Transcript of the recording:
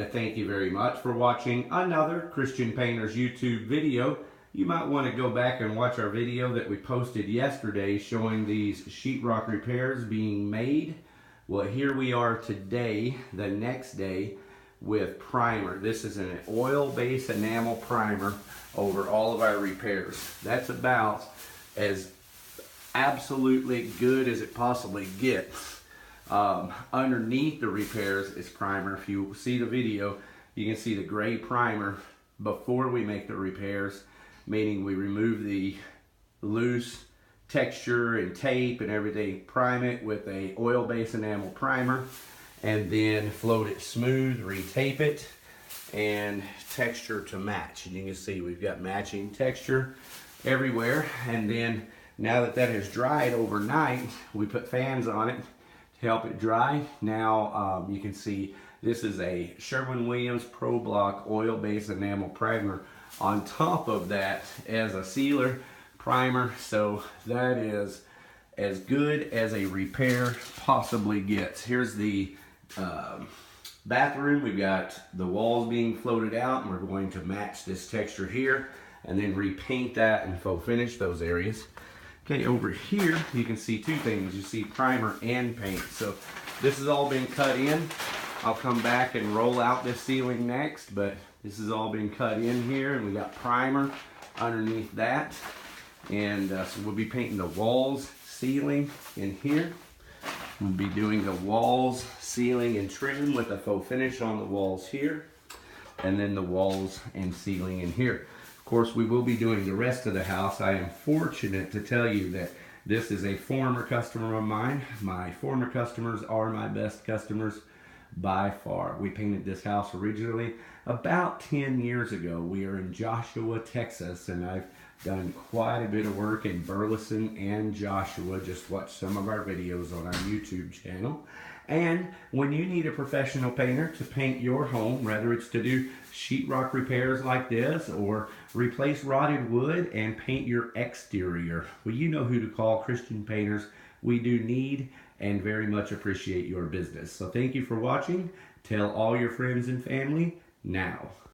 Thank you very much for watching another Christian Painters YouTube video. You might want to go back and watch our video that we posted yesterday showing these sheetrock repairs being made. Well, here we are today, the next day, with primer. This is an oil-based enamel primer over all of our repairs. That's about as absolutely good as it possibly gets. Underneath the repairs is primer. If you see the video, you can see the gray primer before we make the repairs, meaning we remove the loose texture and tape and everything, prime it with a oil-based enamel primer, and then float it smooth, retape it, and texture to match. And you can see we've got matching texture everywhere. And then now that that has dried overnight, we put fans on it to help it dry. Now you can see this is a Sherwin-Williams Pro Block oil-based enamel primer on top of that as a sealer primer. So that is as good as a repair possibly gets. Here's the bathroom. We've got the walls being floated out, and we're going to match this texture here and then repaint that and faux finish those areas. Okay, over here you can see two things. You see primer and paint. So this has all been cut in. I'll come back and roll out this ceiling next, but this has all been cut in here, and we got primer underneath that. And so we'll be painting the walls, ceiling in here. We'll be doing the walls, ceiling, and trim with a faux finish on the walls here, and then the walls and ceiling in here. Of course, we will be doing the rest of the house. I am fortunate to tell you that this is a former customer of mine. My former customers are my best customers by far. We painted this house originally about 10 years ago. We are in Joshua, Texas, and I've done quite a bit of work in Burleson and Joshua. Just watch some of our videos on our YouTube channel. And when you need a professional painter to paint your home, whether it's to do sheetrock repairs like this or replace rotted wood and paint your exterior, well, you know who to call. Christian Painters. We do need and very much appreciate your business. So thank you for watching. Tell all your friends and family now.